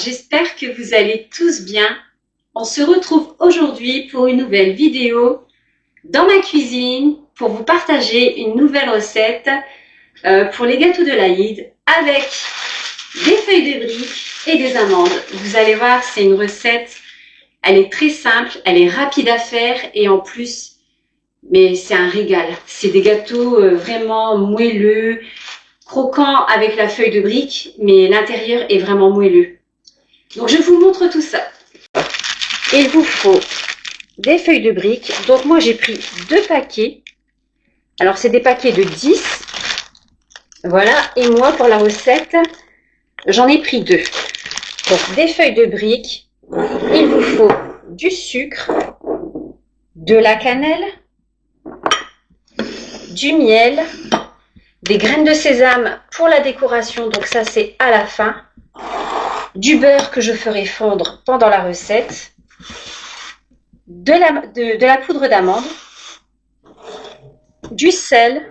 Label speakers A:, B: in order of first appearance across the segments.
A: j'espère que vous allez tous bien. On se retrouve aujourd'hui pour une nouvelle vidéo dans ma cuisine pour vous partager une nouvelle recette pour les gâteaux de l'Aïd avec des feuilles de briques et des amandes. Vous allez voir, c'est une recette, elle est très simple, elle est rapide à faire et en plus, mais c'est un régal. C'est des gâteaux vraiment moelleux, croquants avec la feuille de brique, mais l'intérieur est vraiment moelleux. Donc je vous montre tout ça. Il vous faut des feuilles de briques. Donc moi j'ai pris 2 paquets. Alors c'est des paquets de 10. Voilà. Et moi pour la recette, j'en ai pris 2. Donc des feuilles de briques. Il vous faut du sucre, de la cannelle, du miel, des graines de sésame pour la décoration. Donc ça c'est à la fin. Du beurre que je ferai fondre pendant la recette, de la poudre d'amande, du sel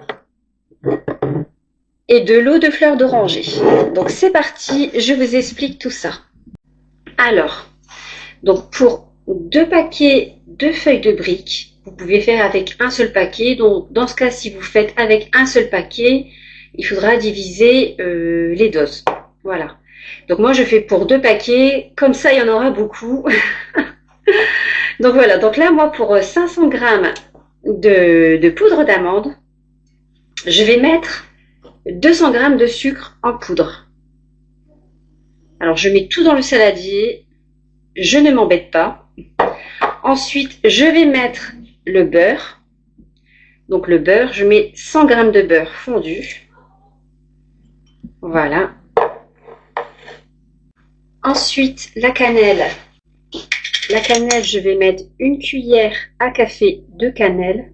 A: et de l'eau de fleur d'oranger. Donc c'est parti, je vous explique tout ça. Alors, donc pour 2 paquets de feuilles de briques, vous pouvez faire avec un seul paquet. Donc dans ce cas, si vous faites avec un seul paquet, il faudra diviser les doses. Voilà. Donc moi je fais pour 2 paquets, comme ça il y en aura beaucoup. Donc voilà, donc là moi pour 500 g de poudre d'amande, je vais mettre 200 g de sucre en poudre. Alors je mets tout dans le saladier, je ne m'embête pas. Ensuite je vais mettre le beurre. Donc le beurre, je mets 100 g de beurre fondu. Voilà. Ensuite, la cannelle. La cannelle, je vais mettre 1 cuillère à café de cannelle.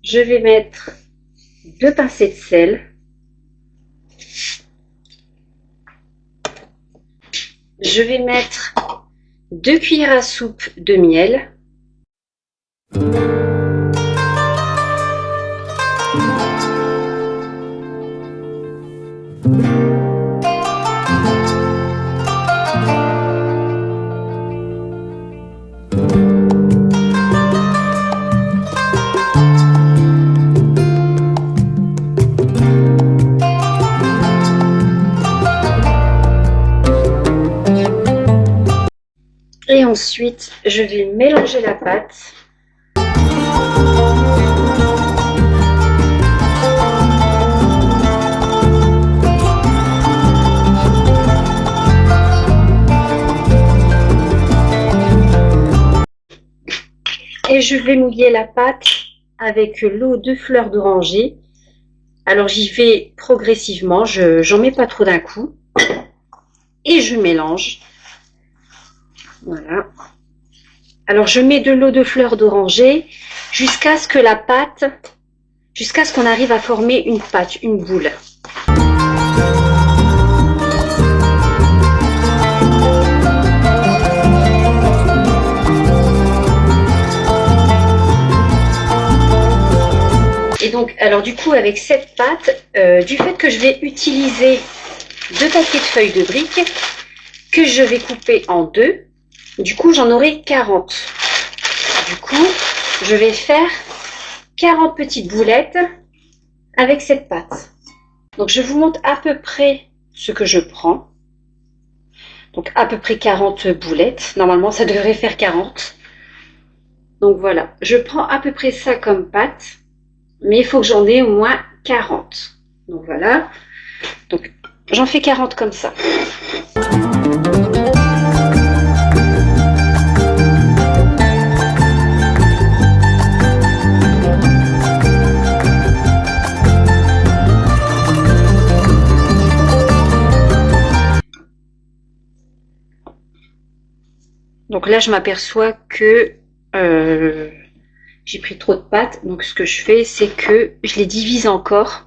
A: Je vais mettre 2 pincées de sel. Je vais mettre 2 cuillères à soupe de miel. Et ensuite, je vais mélanger la pâte. Et je vais mouiller la pâte avec l'eau de fleur d'oranger. Alors j'y vais progressivement, j'en mets pas trop d'un coup. Et je mélange. Voilà. Alors je mets de l'eau de fleur d'oranger jusqu'à ce que la pâte, jusqu'à ce qu'on arrive à former une pâte, une boule. Et donc, alors du coup, avec cette pâte, du fait que je vais utiliser 2 paquets de feuilles de briques, que je vais couper en 2, du coup, j'en aurai 40. Du coup, je vais faire 40 petites boulettes avec cette pâte. Donc, je vous montre à peu près ce que je prends. Donc, à peu près 40 boulettes. Normalement, ça devrait faire 40. Donc, voilà. Je prends à peu près ça comme pâte. Mais il faut que j'en ai au moins 40. Donc, voilà. Donc, j'en fais 40 comme ça. Donc là, je m'aperçois que j'ai pris trop de pâte. Donc ce que je fais, c'est que je les divise encore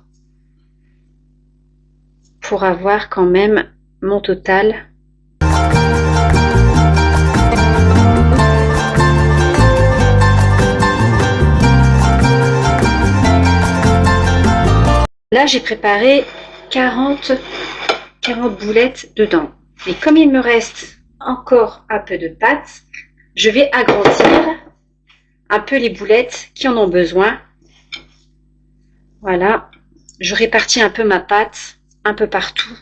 A: pour avoir quand même mon total. Là, j'ai préparé 40 40 boulettes dedans. Mais comme il me reste encore un peu de pâte, je vais agrandir un peu les boulettes qui en ont besoin. Voilà, je répartis un peu ma pâte un peu partout.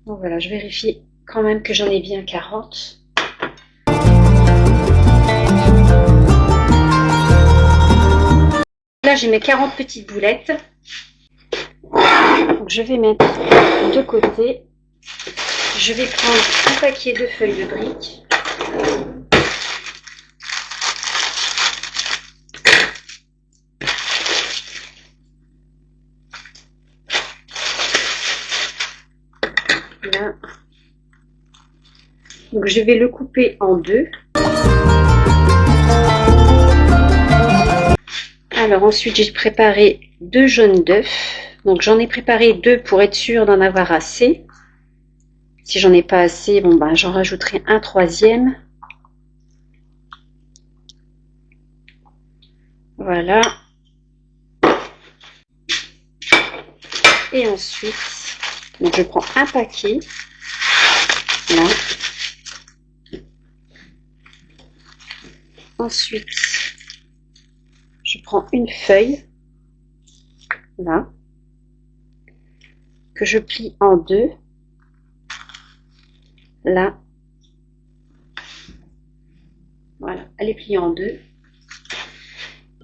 A: Donc voilà, je vérifie quand même que j'en ai bien 40. Là, j'ai mes 40 petites boulettes. Donc, je vais mettre de côté. Je vais prendre un paquet de feuilles de briques. Là. Donc, je vais le couper en deux. Alors ensuite, j'ai préparé 2 jaunes d'œufs. Donc j'en ai préparé 2 pour être sûr d'en avoir assez. Si j'en ai pas assez, bon ben j'en rajouterai un 3e. Voilà. Et ensuite, donc je prends un paquet. Là. Ensuite, je prends une feuille, là, que je plie en deux, là, voilà, elle est pliée en deux,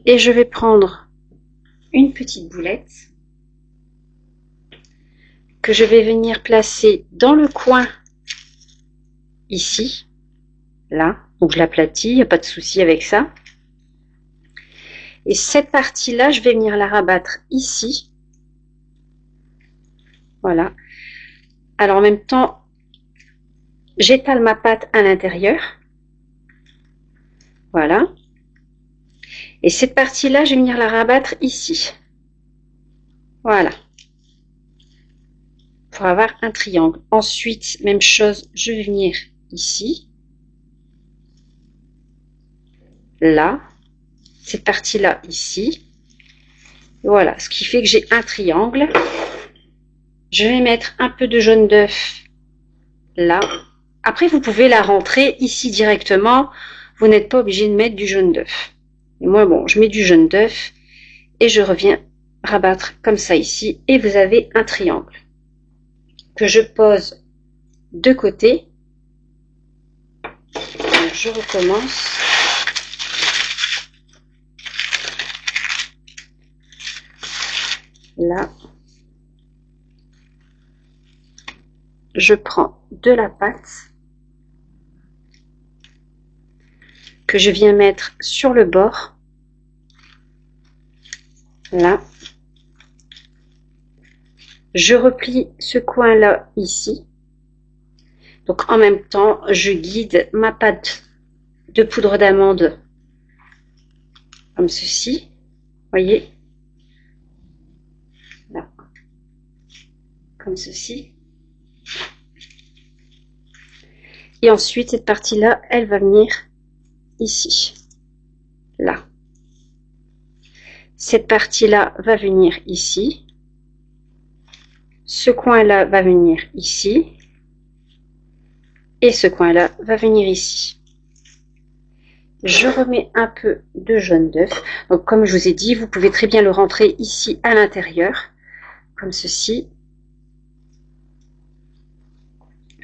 A: et je vais prendre une petite boulette, que je vais venir placer dans le coin, ici, là, donc je l'aplatis, il n'y a pas de souci avec ça. Et cette partie-là, je vais venir la rabattre ici. Voilà. Alors en même temps, j'étale ma pâte à l'intérieur. Voilà. Et cette partie-là, je vais venir la rabattre ici. Voilà. Pour avoir un triangle. Ensuite, même chose, je vais venir ici. Là. Cette partie-là ici. Voilà, ce qui fait que j'ai un triangle. Je vais mettre un peu de jaune d'œuf là. Après, vous pouvez la rentrer ici directement. Vous n'êtes pas obligé de mettre du jaune d'œuf. Et moi, bon, je mets du jaune d'œuf et je reviens rabattre comme ça ici. Et vous avez un triangle que je pose de côté. Alors, je recommence. Là, je prends de la pâte que je viens mettre sur le bord. Là, je replie ce coin-là ici. Donc en même temps, je guide ma pâte de poudre d'amande comme ceci. Voyez? Là, comme ceci. Et ensuite, cette partie-là, elle va venir ici. Là. Cette partie-là va venir ici. Ce coin-là va venir ici. Et ce coin-là va venir ici. Je remets un peu de jaune d'œuf. Donc, comme je vous ai dit, vous pouvez très bien le rentrer ici à l'intérieur. Comme ceci.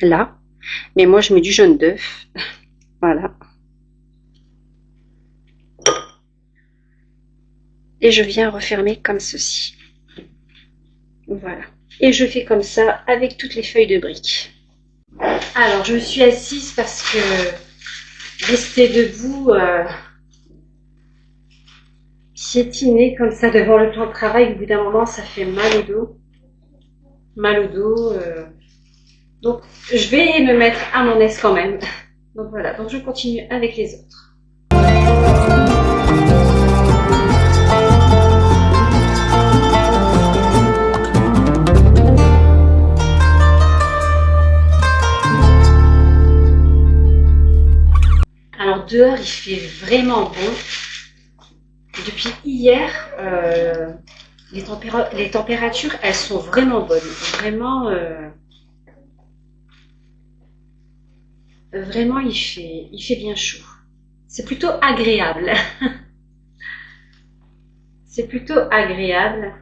A: Là. Mais moi, je mets du jaune d'œuf. Voilà. Et je viens refermer comme ceci. Voilà. Et je fais comme ça avec toutes les feuilles de briques. Alors, je me suis assise parce que rester debout, piétiner comme ça devant le plan de travail, au bout d'un moment, ça fait mal au dos. Mal au dos. Donc, je vais me mettre à mon aise quand même. Donc voilà, donc je continue avec les autres. dehors, il fait vraiment bon. Depuis hier, les températures, elles sont vraiment bonnes. Vraiment, vraiment il fait bien chaud. C'est plutôt agréable. C'est plutôt agréable.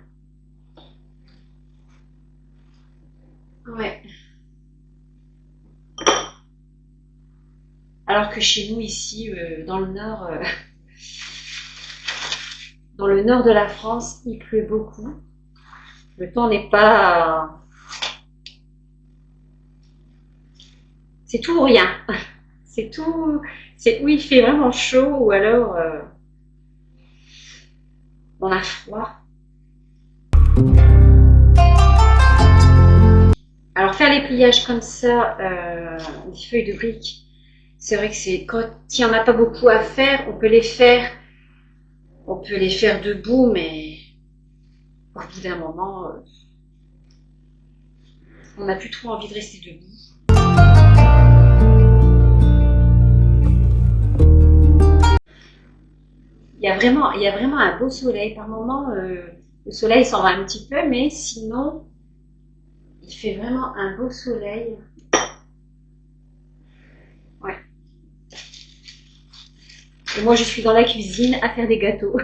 A: Ouais. Alors que chez nous ici, dans le nord, de la France, il pleut beaucoup. Le temps n'est pas... C'est tout ou rien. C'est tout... C'est où il fait vraiment chaud ou alors on a froid. Alors faire les pliages comme ça, des feuilles de briques, c'est vrai que c'est quand il n'y en a pas beaucoup à faire, on peut les faire debout, mais au bout d'un moment, on n'a plus trop envie de rester debout. Il y a vraiment un beau soleil. Par moment, le soleil s'en va un petit peu, mais sinon, il fait vraiment un beau soleil. Ouais. Et moi, je suis dans la cuisine à faire des gâteaux.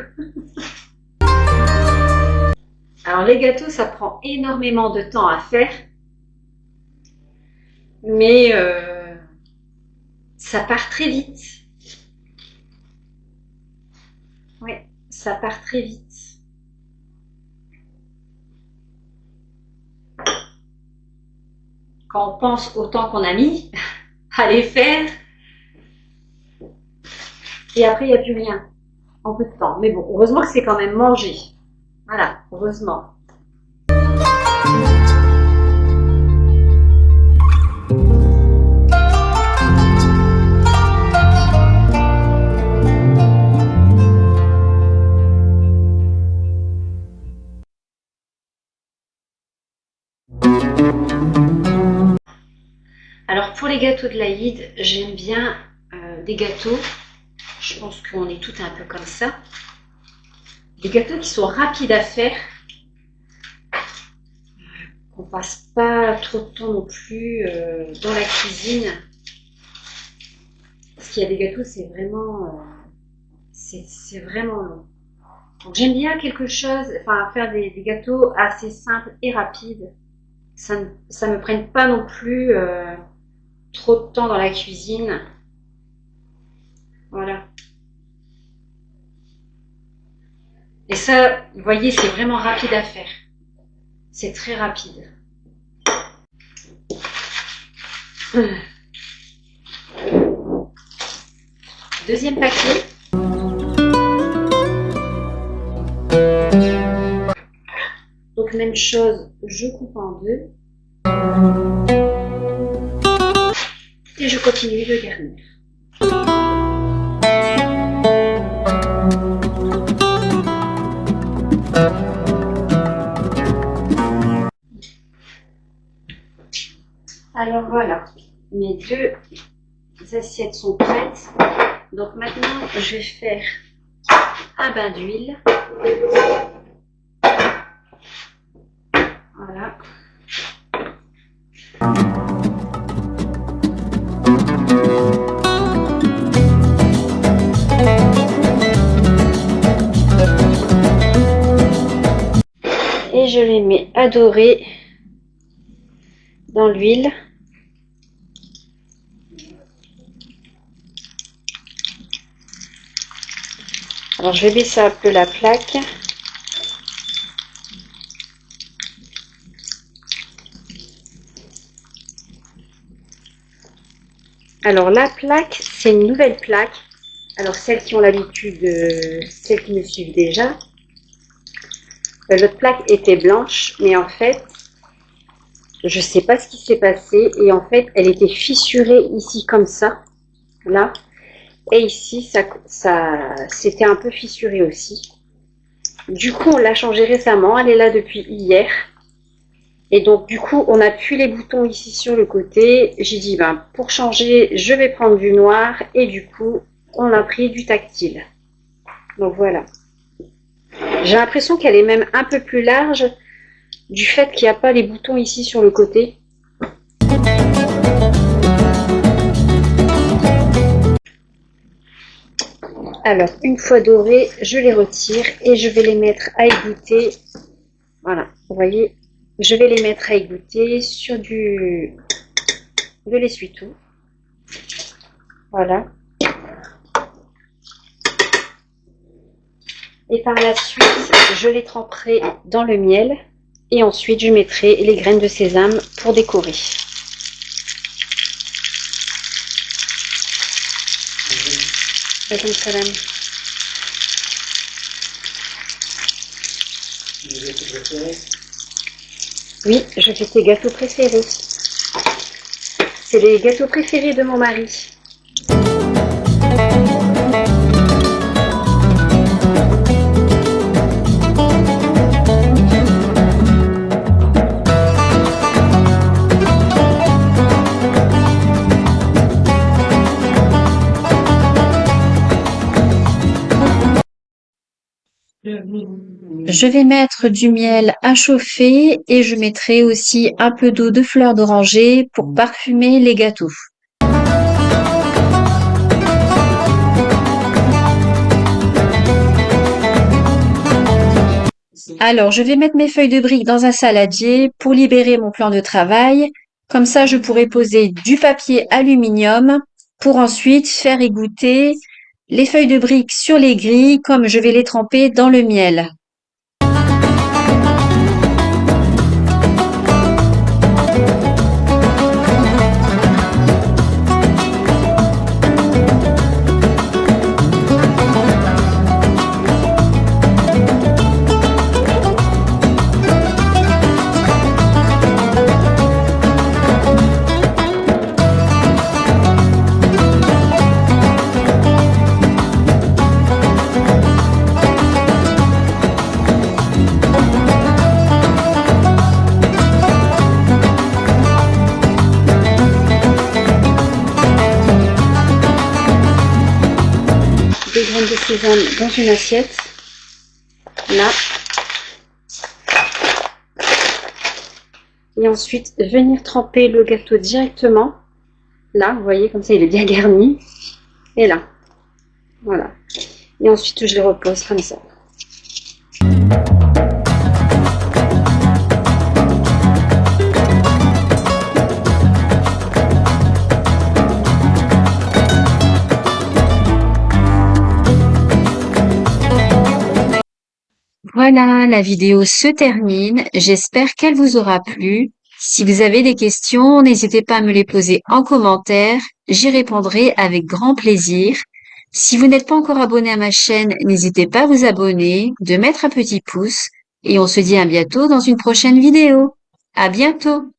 A: Alors, les gâteaux, ça prend énormément de temps à faire. Mais ça part très vite. Oui, ça part très vite. Quand on pense au temps qu'on a mis à les faire, et après, il n'y a plus rien en peu de temps. Mais bon, heureusement que c'est quand même mangé. Voilà, heureusement. Alors pour les gâteaux de l'Aïd, j'aime bien des gâteaux, je pense qu'on est toutes un peu comme ça, des gâteaux qui sont rapides à faire, qu'on passe pas trop de temps non plus dans la cuisine, parce qu'il y a des gâteaux, c'est vraiment long. Donc j'aime bien quelque chose, enfin faire des gâteaux assez simples et rapides, ça me prenne pas non plus trop de temps dans la cuisine. Voilà. Et ça, vous voyez, c'est vraiment rapide à faire. C'est très rapide. Deuxième paquet. Donc même chose, je coupe en deux. Et je continue de garnir. Alors voilà, mes deux assiettes sont prêtes. Donc maintenant, je vais faire un bain d'huile. Voilà. Et je les mets à dorer dans l'huile. Alors je vais baisser un peu la plaque. Alors la plaque, c'est une nouvelle plaque. Alors celles qui ont l'habitude, celles qui me suivent déjà, l'autre plaque était blanche, mais en fait, je ne sais pas ce qui s'est passé. Et en fait, elle était fissurée ici comme ça, là. Et ici, ça c'était un peu fissuré aussi. Du coup, on l'a changée récemment. Elle est là depuis hier. Et donc, du coup, on n'a plus les boutons ici sur le côté. J'ai dit, ben, pour changer, je vais prendre du noir. Et du coup, on a pris du tactile. Donc voilà. J'ai l'impression qu'elle est même un peu plus large du fait qu'il n'y a pas les boutons ici sur le côté. Alors, une fois dorées, je les retire et je vais les mettre à égoutter. Voilà, vous voyez, je vais les mettre à égoutter sur de l'essuie-tout. Voilà. Et par la suite, je les tremperai dans le miel. Et ensuite, je mettrai les graines de sésame pour décorer. Oui, je fais tes gâteaux préférés. C'est les gâteaux préférés de mon mari.
B: Je vais mettre du miel à chauffer et je mettrai aussi un peu d'eau de fleur d'oranger pour parfumer les gâteaux. Alors, je vais mettre mes feuilles de briques dans un saladier pour libérer mon plan de travail. Comme ça, je pourrai poser du papier aluminium pour ensuite faire égoutter les feuilles de briques sur les grilles comme je vais les tremper dans le miel.
A: Des graines de sésame dans une assiette. Là. Et ensuite, venir tremper le gâteau directement. Là, vous voyez, comme ça, il est bien garni. Et là. Voilà. Et ensuite, je les repose comme ça.
B: Voilà, la vidéo se termine. J'espère qu'elle vous aura plu. Si vous avez des questions, n'hésitez pas à me les poser en commentaire. J'y répondrai avec grand plaisir. Si vous n'êtes pas encore abonné à ma chaîne, n'hésitez pas à vous abonner, de mettre un petit pouce et on se dit à bientôt dans une prochaine vidéo. À bientôt!